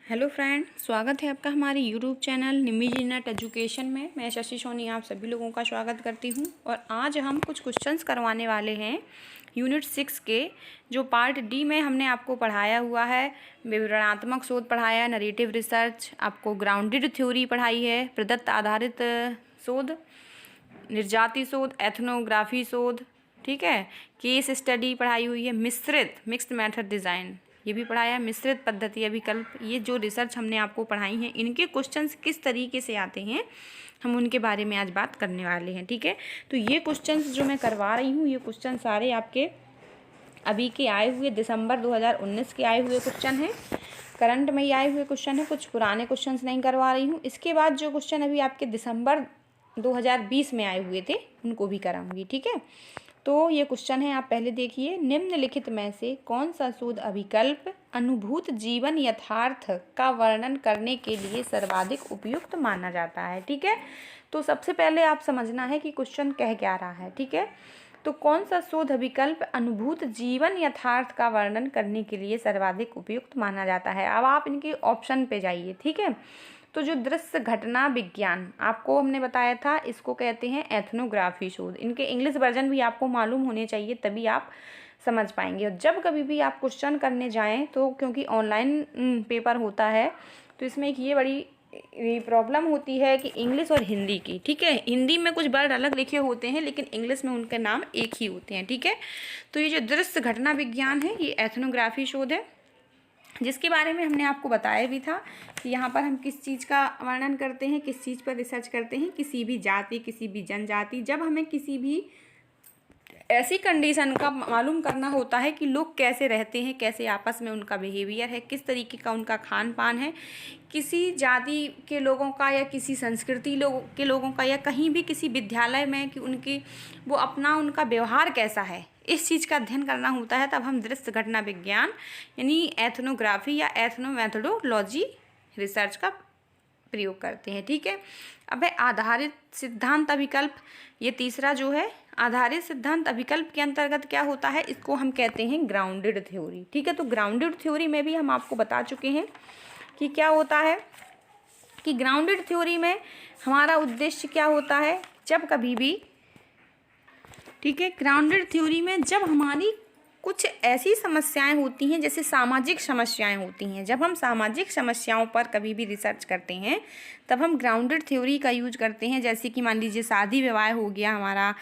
Hello friend, स्वागत है आपका हमारे यूट्यूब चैनल निम्मी जी नेट एजुकेशन में। मैं शशि सोनी आप सभी लोगों का स्वागत करती हूं और आज हम कुछ क्वेश्चंस करवाने वाले हैं यूनिट 6 के, जो पार्ट डी में हमने आपको पढ़ाया हुआ है। विवरणात्मक शोध पढ़ाया है, नरेटिव रिसर्च, आपको ग्राउंडेड थ्योरी पढ़ाई है, प्रदत्त आधारित शोध, निर्जाति शोध, एथनोग्राफी शोध, ठीक है, केस स्टडी पढ़ाई हुई है, मिश्रित मिक्स्ड मेथड डिज़ाइन ये भी पढ़ाया है, मिश्रित पद्धति या विकल्प। ये जो रिसर्च हमने आपको पढ़ाई हैं, इनके क्वेश्चंस किस तरीके से आते हैं हम उनके बारे में आज बात करने वाले हैं। ठीक है, तो ये क्वेश्चंस जो मैं करवा रही हूँ, ये क्वेश्चन सारे आपके अभी के आए हुए दिसंबर 2019 के आए हुए क्वेश्चन हैं, करंट में ही आए हुए क्वेश्चन हैं, कुछ पुराने क्वेश्चंस नहीं करवा रही हूँ। इसके बाद जो क्वेश्चन अभी आपके दिसंबर 2020 में आए हुए थे उनको भी कराऊंगी। ठीक है, तो ये क्वेश्चन है, आप पहले देखिए। निम्नलिखित में से कौन सा शोध अभिकल्प अनुभूत जीवन यथार्थ का वर्णन करने के लिए सर्वाधिक उपयुक्त माना जाता है। ठीक है, तो सबसे पहले आप समझना है कि क्वेश्चन कह क्या रहा है। ठीक है, तो कौन सा शोध अभिकल्प अनुभूत जीवन यथार्थ का वर्णन करने के लिए सर्वाधिक उपयुक्त माना जाता है। अब आप इनके ऑप्शन पे जाइए। ठीक है, तो जो दृश्य घटना विज्ञान आपको हमने बताया था, इसको कहते हैं एथनोग्राफी शोध। इनके इंग्लिश वर्जन भी आपको मालूम होने चाहिए, तभी आप समझ पाएंगे। और जब कभी भी आप क्वेश्चन करने जाएं तो, क्योंकि ऑनलाइन पेपर होता है, तो इसमें एक ये बड़ी प्रॉब्लम होती है कि इंग्लिश और हिंदी की। ठीक है, हिंदी में कुछ वर्ड अलग लिखे होते हैं लेकिन इंग्लिश में उनके नाम एक ही होते हैं। ठीक है, तो ये जो दृश्य घटना विज्ञान है, ये एथनोग्राफी शोध है, जिसके बारे में हमने आपको बताया भी था कि यहाँ पर हम किस चीज़ का वर्णन करते हैं, किस चीज़ पर रिसर्च करते हैं। किसी भी जाति, किसी भी जनजाति, जब हमें किसी भी ऐसी कंडीशन का मालूम करना होता है कि लोग कैसे रहते हैं, कैसे आपस में उनका बिहेवियर है, किस तरीके का उनका खान पान है, किसी जाति के लोगों का या किसी संस्कृति के लोगों का, या कहीं भी किसी विद्यालय में कि उनकी वो अपना उनका व्यवहार कैसा है, इस चीज़ का अध्ययन करना होता है। तब हम दृश्य घटना विज्ञान यानी एथनोग्राफी या एथनोमेथोडोलॉजी रिसर्च का प्रयोग करते हैं। ठीक है, अब है आधारित सिद्धांत अभिकल्प। ये तीसरा जो है आधारित सिद्धांत अभिकल्प के अंतर्गत क्या होता है, इसको हम कहते हैं ग्राउंडेड थ्योरी। ठीक है, तो ग्राउंडेड थ्योरी में भी हम आपको बता चुके हैं कि क्या होता है, कि ग्राउंडेड थ्योरी में हमारा उद्देश्य क्या होता है। जब कभी भी, ठीक है, ग्राउंडेड थ्योरी में जब हमारी कुछ ऐसी समस्याएं होती हैं, जैसे सामाजिक समस्याएं होती हैं, जब हम सामाजिक समस्याओं पर कभी भी रिसर्च करते हैं तब हम ग्राउंडेड थ्योरी का यूज करते हैं। जैसे कि मान लीजिए शादी विवाह हो गया हमारा,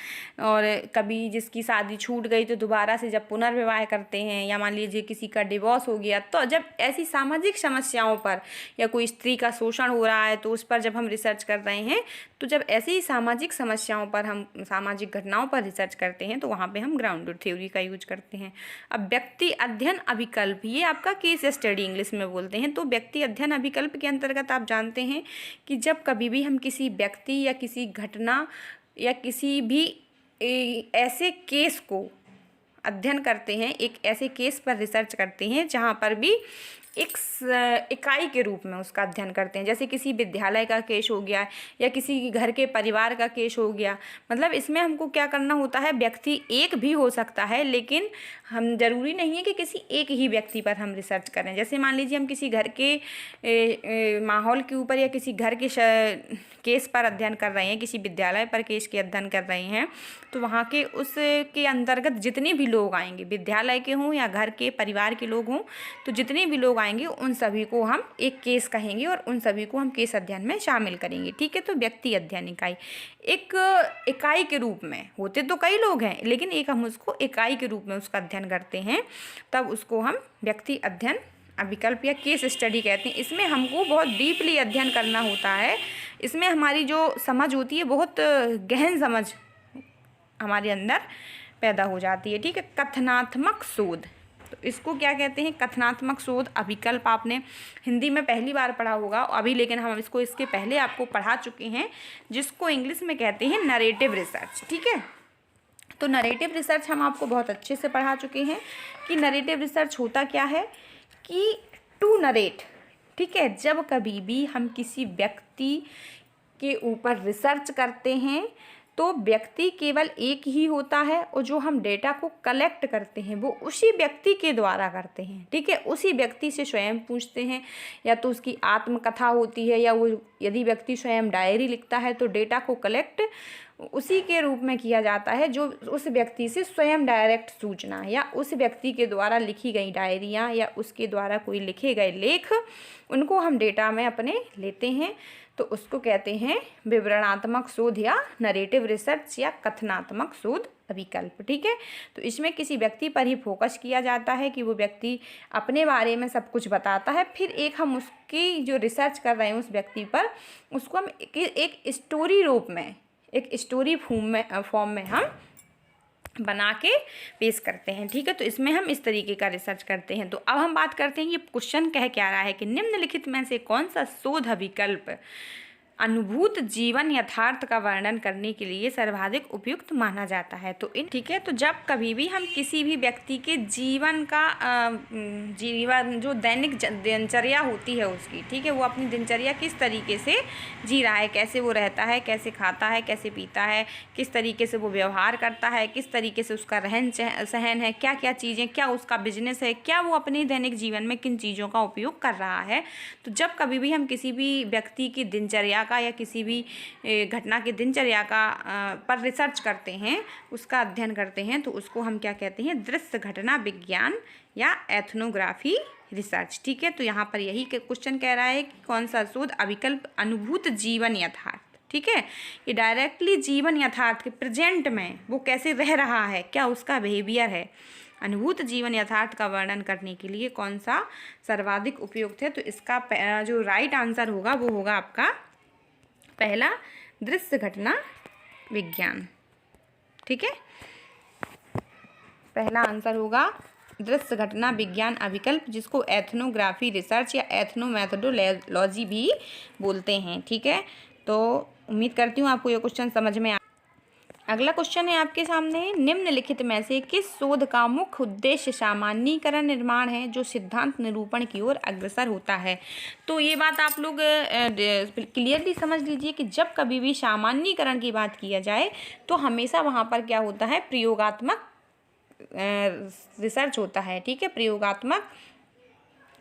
और कभी जिसकी शादी छूट गई तो दोबारा से जब पुनर्विवाह करते हैं, या मान लीजिए किसी का डिवोर्स हो गया, तो जब ऐसी सामाजिक समस्याओं पर या कोई स्त्री का शोषण हो रहा है तो उस पर जब हम रिसर्च कर रहे हैं, तो जब ऐसी सामाजिक समस्याओं पर, हम सामाजिक घटनाओं पर रिसर्च करते हैं, तो वहाँ पे हम ग्राउंडेड थ्योरी का यूज करते हैं। अब व्यक्ति अध्ययन अभिकल्प, ये आपका केस स्टडी इंग्लिश में बोलते हैं। तो व्यक्ति अध्ययन अभिकल्प के अंतर्गत आप जानते हैं कि जब कभी भी हम किसी व्यक्ति या किसी घटना या किसी भी ऐसे केस को अध्ययन करते हैं, एक ऐसे केस पर रिसर्च करते हैं जहाँ पर भी एक इकाई के रूप में उसका अध्ययन करते हैं। जैसे किसी विद्यालय का केस हो गया या किसी घर के परिवार का केस हो गया। मतलब इसमें हमको क्या करना होता है, व्यक्ति एक भी हो सकता है, लेकिन हम जरूरी नहीं है कि किसी एक ही व्यक्ति पर हम रिसर्च करें। जैसे मान लीजिए हम किसी घर के माहौल के ऊपर या किसी घर के केस पर अध्ययन कर रहे हैं, किसी विद्यालय पर केस के अध्ययन कर रहे हैं, तो वहाँ के उसके अंतर्गत जितने भी लोग आएंगे, विद्यालय के हों या घर के परिवार के लोग हों, तो जितने भी लोग आएंगे उन सभी को हम एक केस कहेंगे और उन सभी को हम केस अध्ययन में शामिल करेंगे। ठीक है, तो व्यक्ति अध्ययन इकाई, एक इकाई के रूप में, होते तो कई लोग हैं लेकिन एक हम उसको इकाई के रूप में उसका अध्ययन करते हैं, तब उसको हम व्यक्ति अध्ययन अभिकल्प या केस स्टडी कहते हैं। इसमें हमको बहुत डीपली अध्ययन करना होता है, इसमें हमारी जो समझ होती है बहुत गहन समझ हमारे अंदर पैदा हो जाती है। ठीक है, कथनात्मक शोध, तो इसको क्या कहते हैं, कथनात्मक शोध अभिकल्प। आपने हिंदी में पहली बार पढ़ा होगा अभी, लेकिन हम इसको इसके पहले आपको पढ़ा चुके हैं, जिसको इंग्लिश में कहते हैं नरेटिव रिसर्च। ठीक है, तो नरेटिव रिसर्च हम आपको बहुत अच्छे से पढ़ा चुके हैं कि नरेटिव रिसर्च होता क्या है, कि टू नरेट। ठीक है, जब कभी भी हम किसी व्यक्ति के ऊपर रिसर्च करते हैं तो व्यक्ति केवल एक ही होता है और जो हम डेटा को कलेक्ट करते हैं वो उसी व्यक्ति के द्वारा करते हैं, ठीक है। उसी व्यक्ति से स्वयं पूछते हैं, या तो उसकी आत्मकथा होती है, या वो यदि व्यक्ति स्वयं डायरी लिखता है तो डेटा को कलेक्ट उसी के रूप में किया जाता है जो उस व्यक्ति से स्वयं डायरेक्ट सूचना, या उस व्यक्ति के द्वारा लिखी गई डायरियाँ या उसके द्वारा कोई लिखे गए लेख, उनको हम डेटा में अपने लेते हैं। तो उसको कहते हैं विवरणात्मक शोध या नरेटिव रिसर्च या कथनात्मक शोध विकल्प, ठीक है। तो इसमें किसी व्यक्ति पर ही फोकस किया जाता है कि वो व्यक्ति अपने बारे में सब कुछ बताता है, फिर एक हम उसकी जो रिसर्च कर रहे हैं उस व्यक्ति पर, उसको हम एक स्टोरी रूप में, एक स्टोरी फॉर्म में हम बना के पेश करते हैं, ठीक है। तो इसमें हम इस तरीके का रिसर्च करते हैं। तो अब हम बात करते हैं ये क्वेश्चन कह क्या रहा है कि निम्नलिखित में से कौन सा शोध विकल्प अनुभूत जीवन यथार्थ का वर्णन करने के लिए सर्वाधिक उपयुक्त माना जाता है। तो ठीक है, तो जब कभी भी हम किसी भी व्यक्ति के जीवन का जीवन जो दैनिक दिनचर्या होती है उसकी, ठीक है, वो अपनी दिनचर्या किस तरीके से जी रहा है, कैसे वो रहता है, कैसे खाता है, कैसे पीता है, किस तरीके से वो व्यवहार करता है, किस तरीके से उसका रहन सहन है, क्या क्या चीज़ें, क्या उसका बिजनेस है, क्या वो अपने दैनिक जीवन में किन चीज़ों का उपयोग कर रहा है। तो जब कभी भी हम किसी भी व्यक्ति की दिनचर्या या किसी भी घटना की दिनचर्या का पर रिसर्च करते हैं, उसका अध्ययन करते हैं, तो उसको हम क्या कहते हैं, दृश्य घटना विज्ञान या एथनोग्राफी रिसर्च, ठीक है। तो यहाँ पर यही क्वेश्चन कह रहा है कि कौन सा शोध अविकल्प अनुभूत जीवन यथार्थ, ठीक है, कि डायरेक्टली जीवन यथार्थ के प्रेजेंट में वो कैसे रह रहा है, क्या उसका बिहेवियर है, अनुभूत जीवन यथार्थ का वर्णन करने के लिए कौन सा सर्वाधिक उपयुक्त है। तो इसका जो राइट आंसर होगा वो होगा आपका पहला दृश्य घटना विज्ञान, ठीक है। पहला आंसर होगा दृश्य घटना विज्ञान अविकल्प, जिसको एथनोग्राफी रिसर्च या एथनोमेथोडोलॉजी भी बोलते हैं, ठीक है। तो उम्मीद करती हूँ आपको ये क्वेश्चन समझ में अगला क्वेश्चन है आपके सामने, निम्नलिखित में से किस शोध का मुख्य उद्देश्य सामान्यीकरण निर्माण है जो सिद्धांत निरूपण की ओर अग्रसर होता है। तो ये बात आप लोग क्लियरली समझ लीजिए कि जब कभी भी सामान्यीकरण की बात किया जाए तो हमेशा वहाँ पर क्या होता है, प्रयोगात्मक रिसर्च होता है, ठीक है, प्रयोगात्मक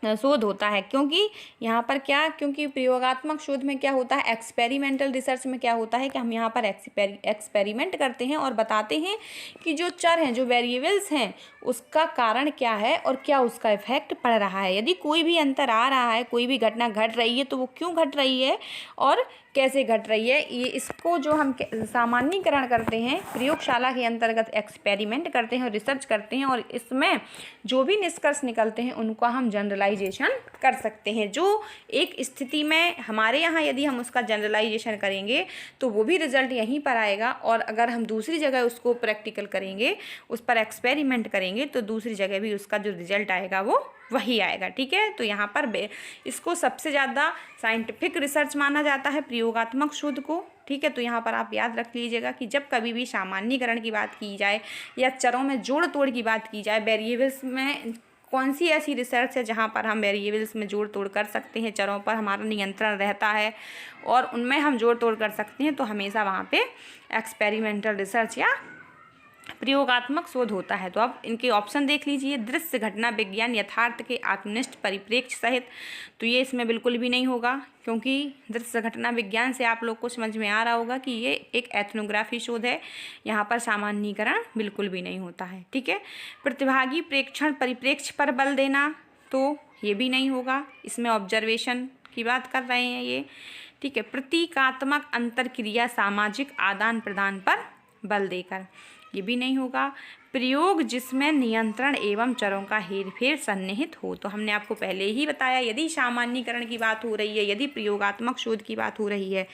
शोध होता है। क्योंकि यहाँ पर क्या, क्योंकि प्रयोगात्मक शोध में क्या होता है, एक्सपेरिमेंटल रिसर्च में क्या होता है कि हम यहाँ पर एक्सपेरिमेंट करते हैं और बताते हैं कि जो चर हैं, जो वेरिएबल्स हैं, उसका कारण क्या है और क्या उसका इफेक्ट पड़ रहा है। यदि कोई भी अंतर आ रहा है, कोई भी घटना घट रही है, तो वो क्यों घट रही है और कैसे घट रही है, ये इसको जो हम सामान्यीकरण करते हैं, प्रयोगशाला के अंतर्गत एक्सपेरिमेंट करते हैं और रिसर्च करते हैं, और इसमें जो भी निष्कर्ष निकलते हैं उनका हम जनरलाइजेशन कर सकते हैं। जो एक स्थिति में हमारे यहाँ यदि हम उसका जनरलाइजेशन करेंगे तो वो भी रिजल्ट यहीं पर आएगा, और अगर हम दूसरी जगह उसको प्रैक्टिकल करेंगे, उस पर एक्सपेरिमेंट करेंगे, तो दूसरी जगह भी उसका जो रिजल्ट आएगा वो वही आएगा, ठीक है। तो यहाँ पर इसको सबसे ज़्यादा साइंटिफिक रिसर्च माना जाता है, प्रयोगात्मक शोध को, ठीक है। तो यहाँ पर आप याद रख लीजिएगा कि जब कभी भी सामान्यीकरण की बात की जाए या चरों में जोड़ तोड़ की बात की जाए, वेरिएबल्स में कौन सी ऐसी रिसर्च है जहाँ पर हम वेरिएबल्स में जोड़ तोड़ कर सकते हैं, चरों पर हमारा नियंत्रण रहता है और उनमें हम जोड़ तोड़ कर सकते हैं, तो हमेशा वहाँ पे एक्सपेरिमेंटल रिसर्च या प्रयोगात्मक शोध होता है। तो आप इनके ऑप्शन देख लीजिए, दृश्य घटना विज्ञान यथार्थ के आत्मनिष्ठ परिप्रेक्ष्य सहित, तो ये इसमें बिल्कुल भी नहीं होगा, क्योंकि दृश्य घटना विज्ञान से आप लोग को समझ में आ रहा होगा कि ये एक एथनोग्राफी शोध है, यहाँ पर सामान्यीकरण बिल्कुल भी नहीं होता है, ठीक है। प्रतिभागी प्रेक्षण परिप्रेक्ष्य पर बल देना, तो ये भी नहीं होगा, इसमें ऑब्जर्वेशन की बात कर रहे हैं ये, ठीक है। प्रतीकात्मक अंतरक्रिया सामाजिक आदान प्रदान पर बल देकर, ये भी नहीं होगा। प्रयोग जिसमें नियंत्रण एवं चरों का हेरफेर सन्निहित हो, तो हमने आपको पहले ही बताया, यदि सामान्यीकरण की बात हो रही है, यदि प्रयोगात्मक शोध की बात हो रही है,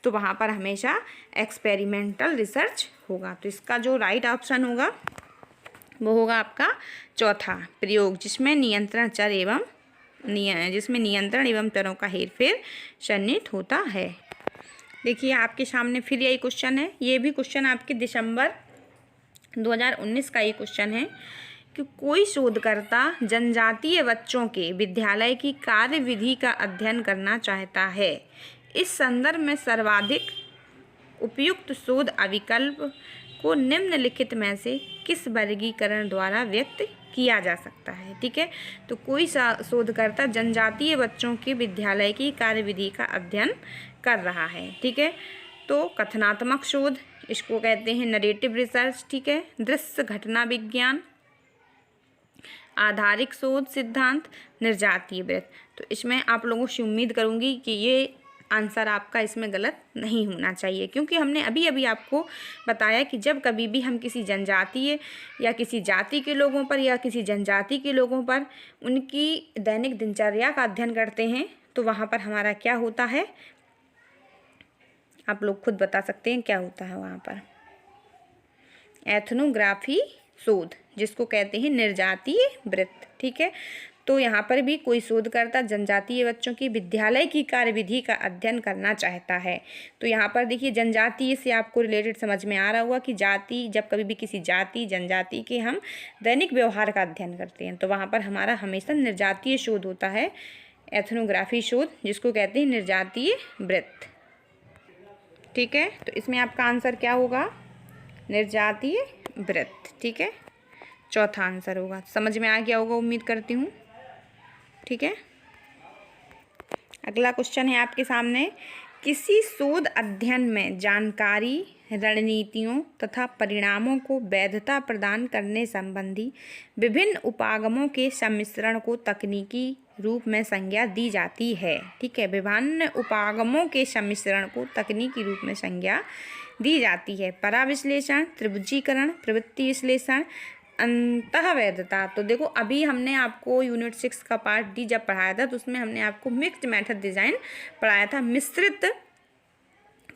तो वहाँ पर हमेशा एक्सपेरिमेंटल रिसर्च होगा। तो इसका जो राइट ऑप्शन होगा वो होगा आपका चौथा, प्रयोग जिसमें नियंत्रण चर एवं जिसमें नियंत्रण एवं चरों का हेरफेर सन्निहित होता है। देखिए आपके सामने फिर यही क्वेश्चन है, ये भी क्वेश्चन आपके दिसंबर 2019 का ये क्वेश्चन है कि कोई शोधकर्ता जनजातीय बच्चों के विद्यालय की कार्यविधि का अध्ययन करना चाहता है, इस संदर्भ में सर्वाधिक उपयुक्त शोध अविकल्प को निम्नलिखित में से किस वर्गीकरण द्वारा व्यक्त किया जा सकता है। ठीक है, तो कोई शोधकर्ता जनजातीय बच्चों के विद्यालय की कार्यविधि का अध्ययन कर रहा है। ठीक है, तो कथनात्मक शोध इसको कहते हैं नरेटिव रिसर्च। ठीक है, दृश्य घटना विज्ञान, आधारिक शोध सिद्धांत, निर्जातीय वृत्त। तो इसमें आप लोगों से उम्मीद करूंगी कि ये आंसर आपका इसमें गलत नहीं होना चाहिए, क्योंकि हमने अभी अभी आपको बताया कि जब कभी भी हम किसी जनजातीय या किसी जाति के लोगों पर या किसी जनजाति के लोगों पर उनकी दैनिक दिनचर्या का अध्ययन करते हैं तो वहाँ पर हमारा क्या होता है, आप लोग खुद बता सकते हैं क्या होता है वहाँ पर। एथनोग्राफी शोध जिसको कहते हैं निर्जातीय वृत्त। ठीक है, तो यहाँ पर भी कोई शोधकर्ता जनजातीय बच्चों की विद्यालय की कार्यविधि का अध्ययन करना चाहता है। तो यहाँ पर देखिए जनजातीय से आपको रिलेटेड समझ में आ रहा हुआ कि जाति, जब कभी भी किसी जाति जनजाति के हम दैनिक व्यवहार का अध्ययन करते हैं तो वहाँ पर हमारा हमेशा निर्जातीय शोध होता है, एथनोग्राफी शोध जिसको कहते हैं निर्जातीय वृत्त। ठीक है, तो इसमें आपका आंसर क्या होगा, निर्जातीय वृत्त। ठीक है, चौथा आंसर होगा। समझ में आ गया होगा उम्मीद करती हूँ। ठीक है, अगला क्वेश्चन है आपके सामने, किसी शोध अध्ययन में जानकारी, रणनीतियों तथा परिणामों को वैधता प्रदान करने संबंधी विभिन्न उपागमों के सम्मिश्रण को तकनीकी रूप में संज्ञा दी जाती है। ठीक है, विभिन्न उपागमों के सम्मिश्रण को तकनीकी रूप में संज्ञा दी जाती है। पराविश्लेषण, त्रिभुजीकरण, प्रवृत्ति विश्लेषण, अंतःवैधता। तो देखो अभी हमने आपको यूनिट 6 का पार्ट डी जब पढ़ाया था तो उसमें हमने आपको मिक्स्ड मेथड डिज़ाइन पढ़ाया था, मिश्रित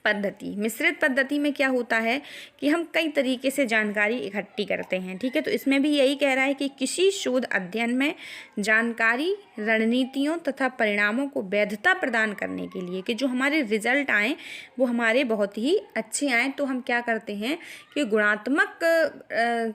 पद्धति। मिश्रित पद्धति में क्या होता है कि हम कई तरीके से जानकारी इकट्ठी करते हैं। ठीक है, तो इसमें भी यही कह रहा है कि किसी शोध अध्ययन में जानकारी, रणनीतियों तथा परिणामों को वैधता प्रदान करने के लिए कि जो हमारे रिजल्ट आएँ वो हमारे बहुत ही अच्छे आएँ, तो हम क्या करते हैं कि गुणात्मक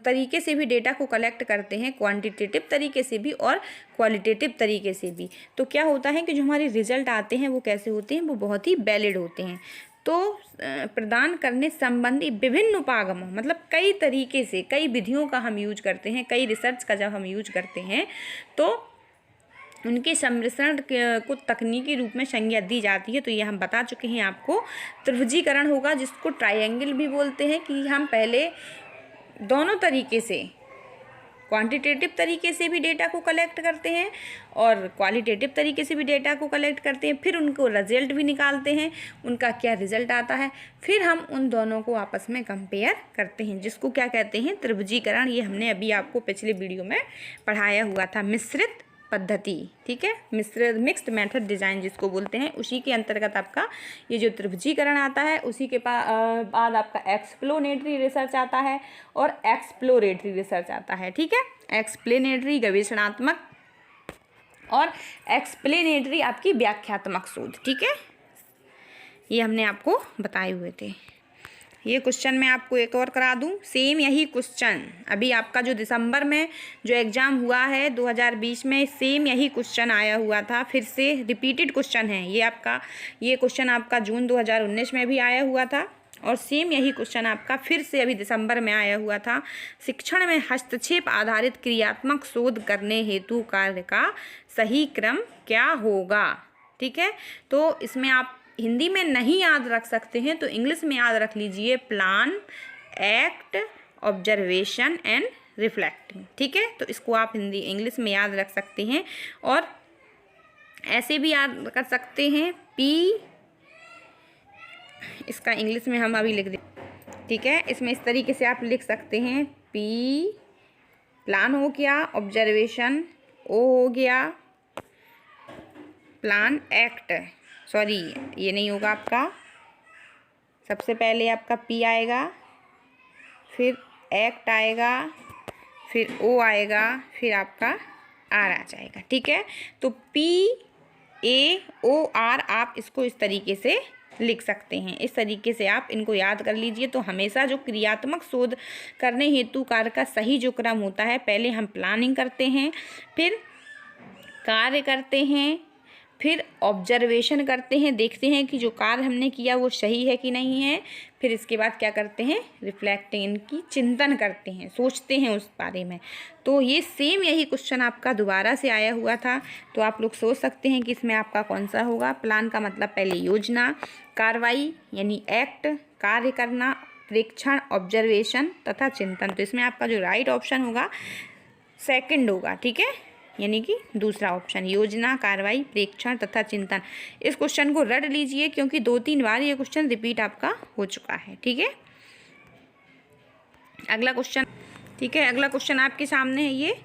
तरीके से भी डेटा को कलेक्ट करते हैं, क्वांटिटेटिव तरीके से भी और क्वालिटेटिव तरीके से भी। तो क्या होता है कि जो हमारे रिजल्ट आते हैं वो कैसे होते हैं, वो बहुत ही वैलिड होते हैं। तो प्रदान करने संबंधी विभिन्न उपागमों मतलब कई तरीके से, कई विधियों का हम यूज करते हैं, कई रिसर्च का जब हम यूज करते हैं तो उनके सम्मिश्रण को तकनीकी रूप में संज्ञा दी जाती है। तो ये हम बता चुके हैं आपको। त्रिभुजीकरण होगा जिसको ट्रायंगल भी बोलते हैं, कि हम पहले दोनों तरीके से, क्वांटिटेटिव तरीके से भी डेटा को कलेक्ट करते हैं और क्वालिटेटिव तरीके से भी डेटा को कलेक्ट करते हैं, फिर उनको रिजल्ट भी निकालते हैं, उनका क्या रिजल्ट आता है, फिर हम उन दोनों को आपस में कंपेयर करते हैं, जिसको क्या कहते हैं, त्रिभुजीकरण। ये हमने अभी आपको पिछले वीडियो में पढ़ाया हुआ था, मिश्रित पद्धति। ठीक है, मिक्स्ड मेथड डिज़ाइन जिसको बोलते हैं, उसी के अंतर्गत आपका ये जो त्रिभुजीकरण आता है, उसी के बाद आपका एक्सप्लेनेटरी रिसर्च आता है और एक्सप्लोरेटरी रिसर्च आता है। ठीक है, एक्सप्लेनेटरी गवेषणात्मक और एक्सप्लेनेटरी आपकी व्याख्यात्मक शोध। ठीक है, ये हमने आपको बताए हुए थे। ये क्वेश्चन मैं आपको एक और करा दूं, सेम यही क्वेश्चन अभी आपका जो दिसंबर में जो एग्ज़ाम हुआ है 2020 में, सेम यही क्वेश्चन आया हुआ था, फिर से रिपीटेड क्वेश्चन है ये क्वेश्चन आपका जून 2019 में भी आया हुआ था और सेम यही क्वेश्चन आपका फिर से अभी दिसंबर में आया हुआ था। शिक्षण में हस्तक्षेप आधारित क्रियात्मक शोध करने हेतु कार्य का सही क्रम क्या होगा। ठीक है, तो इसमें आप हिंदी में नहीं याद रख सकते हैं तो इंग्लिश में याद रख लीजिए, plan, act, observation and reflecting. ठीक है, तो इसको आप इंग्लिश में याद रख सकते हैं और ऐसे भी याद कर सकते हैं, पी, इसका इंग्लिश में हम अभी लिख दें। ठीक है, इसमें इस तरीके से आप लिख सकते हैं, पी प्लान हो गया, ऑब्जर्वेशन ओ हो गया, प्लान एक्ट, सॉरी ये नहीं होगा आपका, सबसे पहले आपका पी आएगा, फिर एक्ट आएगा, फिर ओ आएगा, फिर आपका आर आ जाएगा। ठीक है, तो पी ए ओ आर आप इसको इस तरीके से लिख सकते हैं। इस तरीके से आप इनको याद कर लीजिए। तो हमेशा जो क्रियात्मक शोध करने हेतु कार्य का सही जो क्रम होता है, पहले हम प्लानिंग करते हैं, फिर कार्य करते हैं, फिर ऑब्जर्वेशन करते हैं, देखते हैं कि जो कार्य हमने किया वो सही है कि नहीं है। फिर इसके बाद क्या करते हैं, रिफ्लेक्टिंग, इनकी चिंतन करते हैं, सोचते हैं उस बारे में। तो ये सेम यही क्वेश्चन आपका दोबारा से आया हुआ था, तो आप लोग सोच सकते हैं कि इसमें आपका कौन सा होगा। प्लान का मतलब पहले योजना, कार्रवाई यानी एक्ट, कार्य करना, प्रेक्षण ऑब्जर्वेशन तथा चिंतन। तो इसमें आपका जो राइट ऑप्शन होगा सेकंड होगा, ठीक है, यानी कि दूसरा ऑप्शन, योजना, कार्रवाई, प्रेक्षण तथा चिंतन। इस क्वेश्चन को रट लीजिए क्योंकि 2-3 बार ये क्वेश्चन रिपीट आपका हो चुका है, ठीक है। अगला क्वेश्चन, ठीक है, अगला क्वेश्चन आपके सामने है ये,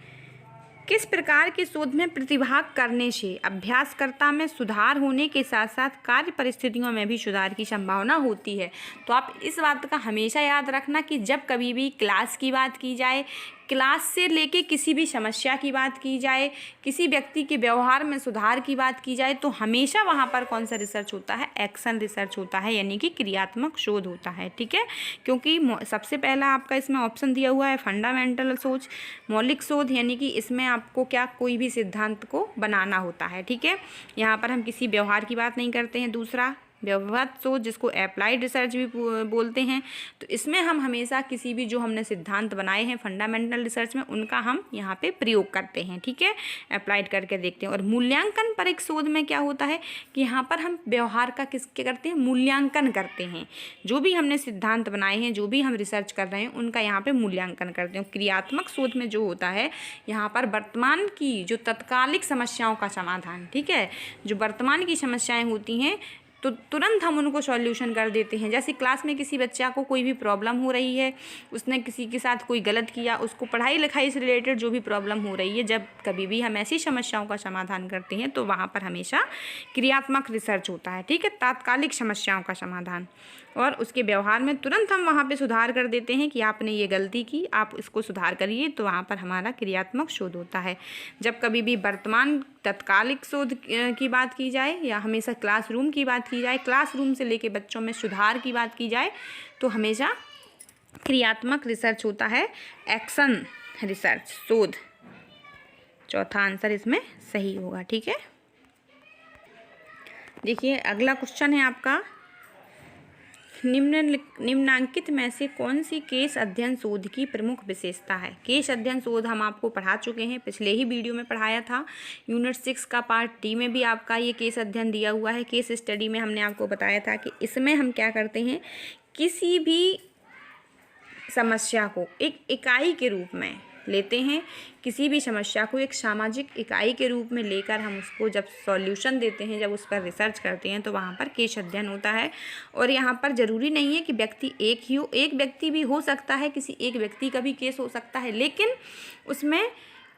किस प्रकार के शोध में प्रतिभाग करने से अभ्यासकर्ता में सुधार होने के साथ साथ कार्य परिस्थितियों में भी सुधार की संभावना होती है। तो आप इस बात का हमेशा याद रखना कि जब कभी भी क्लास की बात की जाए, क्लास से लेके किसी भी समस्या की बात की जाए, किसी व्यक्ति के व्यवहार में सुधार की बात की जाए, तो हमेशा वहाँ पर कौन सा रिसर्च होता है, एक्शन रिसर्च होता है, यानी कि क्रियात्मक शोध होता है, ठीक है। क्योंकि सबसे पहला आपका इसमें ऑप्शन दिया हुआ है फंडामेंटल सोच, मौलिक शोध, यानी कि इसमें आपको क्या कोई भी सिद्धांत को बनाना होता है, ठीक है। यहाँ पर हम किसी व्यवहार की बात नहीं करते हैं। दूसरा व्यवहार सोच, जिसको अप्लाइड रिसर्च भी बोलते हैं, तो इसमें हम हमेशा किसी भी जो हमने सिद्धांत बनाए हैं फंडामेंटल रिसर्च में, उनका हम यहाँ पे प्रयोग करते हैं, ठीक है, अप्लाइड करके देखते हैं। और मूल्यांकन पर एक शोध में क्या होता है कि यहाँ पर हम व्यवहार का किसके करते हैं, मूल्यांकन करते हैं। जो भी हमने सिद्धांत बनाए हैं, जो भी हम रिसर्च कर रहे हैं, उनका यहाँ पर मूल्यांकन करते हैं। क्रियात्मक शोध में जो होता है यहाँ पर वर्तमान की जो तत्कालिक समस्याओं का समाधान, ठीक है, जो वर्तमान की समस्याएँ होती हैं तो तुरंत हम उनको सॉल्यूशन कर देते हैं। जैसे क्लास में किसी बच्चा को कोई भी प्रॉब्लम हो रही है, उसने किसी के साथ कोई गलत किया, उसको पढ़ाई लिखाई से रिलेटेड जो भी प्रॉब्लम हो रही है, जब कभी भी हम ऐसी समस्याओं का समाधान करते हैं तो वहाँ पर हमेशा क्रियात्मक रिसर्च होता है, ठीक है, तात्कालिक समस्याओं का समाधान। और उसके व्यवहार में तुरंत हम वहाँ पे सुधार कर देते हैं कि आपने ये गलती की, आप इसको सुधार करिए, तो वहाँ पर हमारा क्रियात्मक शोध होता है। जब कभी भी वर्तमान तत्कालिक शोध की बात की जाए या हमेशा क्लासरूम की बात की जाए, क्लासरूम से लेके बच्चों में सुधार की बात की जाए, तो हमेशा क्रियात्मक रिसर्च होता है, एक्शन रिसर्च, शोध। चौथा आंसर इसमें सही होगा, ठीक है। देखिए अगला क्वेश्चन है आपका, निम्नांकित में से कौन सी केस अध्ययन शोध की प्रमुख विशेषता है। केस अध्ययन शोध हम आपको पढ़ा चुके हैं, पिछले ही वीडियो में पढ़ाया था। यूनिट 6 का पार्ट डी में भी आपका ये केस अध्ययन दिया हुआ है। केस स्टडी में हमने आपको बताया था कि इसमें हम क्या करते हैं, किसी भी समस्या को एक इकाई के रूप में लेते हैं, किसी भी समस्या को एक सामाजिक इकाई के रूप में लेकर हम उसको जब सॉल्यूशन देते हैं, जब उस पर रिसर्च करते हैं, तो वहाँ पर केस अध्ययन होता है। और यहाँ पर ज़रूरी नहीं है कि व्यक्ति एक ही हो, एक व्यक्ति भी हो सकता है, किसी एक व्यक्ति का भी केस हो सकता है, लेकिन उसमें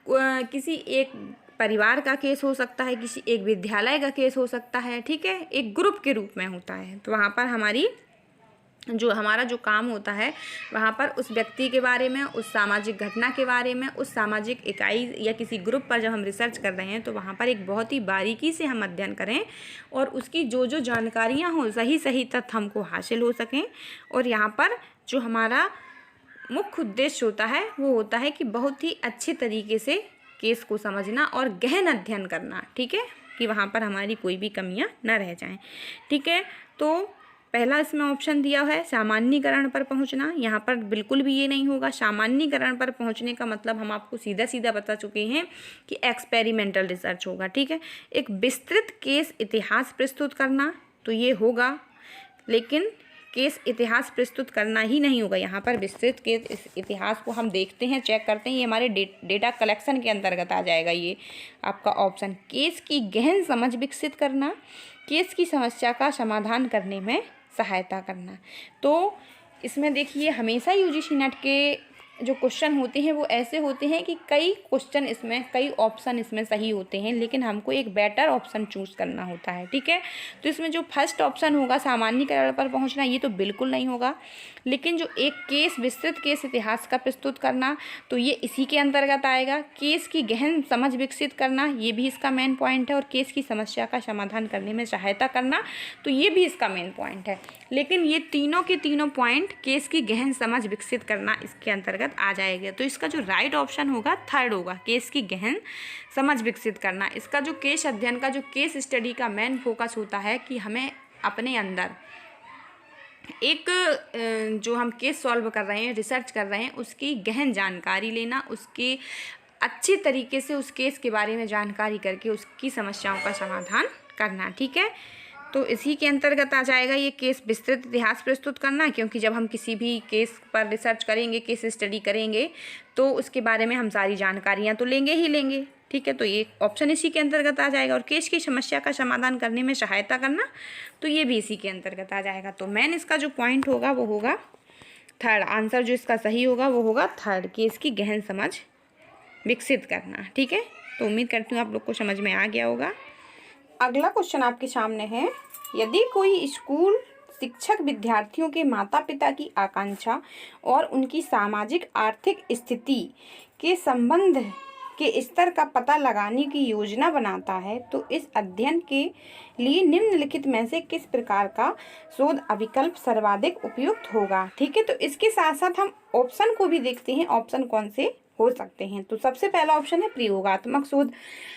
किसी एक परिवार का केस हो सकता है, किसी एक विद्यालय का केस हो सकता है, ठीक है, एक ग्रुप के रूप में होता है। तो वहाँ पर हमारा जो काम होता है, वहाँ पर उस व्यक्ति के बारे में, उस सामाजिक घटना के बारे में, उस सामाजिक इकाई या किसी ग्रुप पर जब हम रिसर्च कर रहे हैं, तो वहाँ पर एक बहुत ही बारीकी से हम अध्ययन करें और उसकी जो जो जानकारियाँ हों, सही सही तथ्य हमको हासिल हो सकें। और यहाँ पर जो हमारा मुख्य उद्देश्य होता है वो होता है कि बहुत ही अच्छे तरीके से केस को समझना और गहन अध्ययन करना, ठीक है, कि वहाँ पर हमारी कोई भी कमियाँ न रह जाएं, ठीक है। तो पहला इसमें ऑप्शन दिया है सामान्यीकरण पर पहुंचना, यहाँ पर बिल्कुल भी ये नहीं होगा। सामान्यीकरण पर पहुंचने का मतलब हम आपको सीधा सीधा बता चुके हैं कि एक्सपेरिमेंटल रिसर्च होगा, ठीक है। एक विस्तृत केस इतिहास प्रस्तुत करना, तो ये होगा, लेकिन केस इतिहास प्रस्तुत करना ही नहीं होगा। यहाँ पर विस्तृत केस इतिहास को हम देखते हैं, चेक करते हैं, ये हमारे डेटा कलेक्शन के अंतर्गत आ जाएगा ये आपका ऑप्शन। केस की गहन समझ विकसित करना, केस की समस्या का समाधान करने में सहायता करना। तो इसमें देखिए हमेशा यूजीसी नेट के जो क्वेश्चन होते हैं वो ऐसे होते हैं कि कई क्वेश्चन इसमें, कई ऑप्शन इसमें सही होते हैं, लेकिन हमको एक बेटर ऑप्शन चूज़ करना होता है, ठीक है। तो इसमें जो फर्स्ट ऑप्शन होगा सामान्यीकरण पर पहुंचना, ये तो बिल्कुल नहीं होगा। लेकिन जो एक केस, विस्तृत केस इतिहास का प्रस्तुत करना, तो ये इसी के अंतर्गत आएगा। केस की गहन समझ विकसित करना, ये भी इसका मेन पॉइंट है। और केस की समस्या का समाधान करने में सहायता करना, तो ये भी इसका मेन पॉइंट है। लेकिन ये तीनों के तीनों पॉइंट, केस की गहन समझ विकसित करना इसके अंतर्गत अंतर्गत आ जाएगा। तो इसका जो राइट ऑप्शन होगा थर्ड होगा, केस की गहन समझ विकसित करना। इसका जो केस अध्ययन का जो केस स्टडी का मेन फोकस होता है कि हमें अपने अंदर एक जो हम केस सॉल्व कर रहे हैं, रिसर्च कर रहे हैं, उसकी गहन जानकारी लेना, उसके अच्छी तरीके से उस केस के बारे में जानकारी करके उसकी समस्याओं का समाधान करना। ठीक है, तो इसी के अंतर्गत आ जाएगा ये केस विस्तृत इतिहास प्रस्तुत करना, क्योंकि जब हम किसी भी केस पर रिसर्च करेंगे, केस स्टडी करेंगे, तो उसके बारे में हम सारी जानकारियाँ तो लेंगे ही लेंगे। ठीक है, तो ये ऑप्शन इसी के अंतर्गत आ जाएगा। और केस की समस्या का समाधान करने में सहायता करना, तो ये भी इसी के अंतर्गत आ जाएगा। तो मेन इसका जो पॉइंट होगा वो होगा थर्ड। आंसर जो इसका सही होगा वो होगा थर्ड, केस की गहन समझ विकसित करना। ठीक है, तो उम्मीद करती हूँ आप लोग को समझ में आ गया होगा। अगला क्वेश्चन आपके सामने है, यदि कोई स्कूल शिक्षक विद्यार्थियों के माता पिता की आकांक्षा और उनकी सामाजिक आर्थिक स्थिति के संबंध के स्तर का पता लगाने की योजना बनाता है, तो इस अध्ययन के लिए निम्नलिखित में से किस प्रकार का शोध अभिकल्प सर्वाधिक उपयुक्त होगा। ठीक है, तो इसके साथ साथ हम ऑप्शन को भी देखते हैं, ऑप्शन कौन से हो सकते हैं। तो सबसे पहला ऑप्शन है प्रयोगात्मक शोध।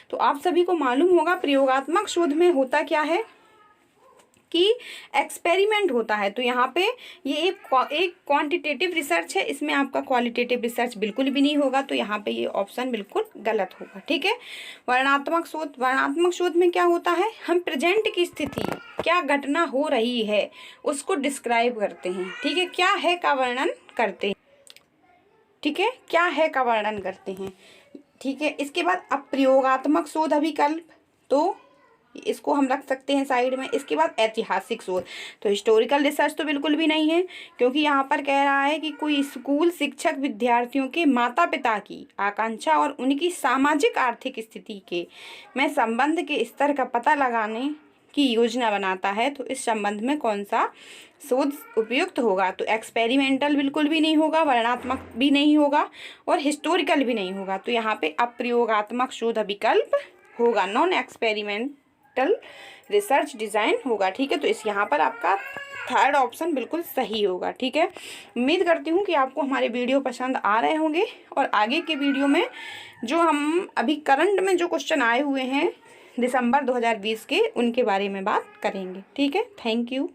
तो आप सभी को मालूम होगा प्रयोगात्मक शोध में होता क्या है कि एक्सपेरिमेंट होता है। तो यहाँ पे ये एक क्वांटिटेटिव रिसर्च है, इसमें आपका क्वालिटेटिव रिसर्च बिल्कुल भी नहीं होगा। तो यहाँ पे ये ऑप्शन बिल्कुल गलत होगा। ठीक है, वर्णनात्मक शोध, वर्णनात्मक शोध में क्या होता है, हम प्रेजेंट की स्थिति, क्या घटना हो रही है उसको डिस्क्राइब करते हैं। ठीक है, क्या है का वर्णन करते हैं। ठीक है, क्या है का वर्णन करते हैं। ठीक है, इसके बाद अब प्रयोगात्मक शोध अभिकल्प, तो इसको हम रख सकते हैं साइड में। इसके बाद ऐतिहासिक शोध, तो हिस्टोरिकल रिसर्च तो बिल्कुल भी नहीं है, क्योंकि यहाँ पर कह रहा है कि कोई स्कूल शिक्षक विद्यार्थियों के माता पिता की आकांक्षा और उनकी सामाजिक आर्थिक स्थिति के में संबंध के स्तर का पता लगाने की योजना बनाता है, तो इस संबंध में कौन सा शोध उपयुक्त होगा। तो एक्सपेरिमेंटल बिल्कुल भी नहीं होगा, वर्णनात्मक भी नहीं होगा और हिस्टोरिकल भी नहीं होगा। तो यहाँ पे अप्रयोगात्मक शोध विकल्प होगा, नॉन एक्सपेरिमेंटल रिसर्च डिज़ाइन होगा। ठीक है, तो इस यहाँ पर आपका थर्ड ऑप्शन बिल्कुल सही होगा। ठीक है, उम्मीद करती हूँ कि आपको हमारे वीडियो पसंद आ रहे होंगे और आगे के वीडियो में जो हम अभी करंट में जो क्वेश्चन आए हुए हैं दिसंबर 2020 के, उनके बारे में बात करेंगे। ठीक है, थैंक यू।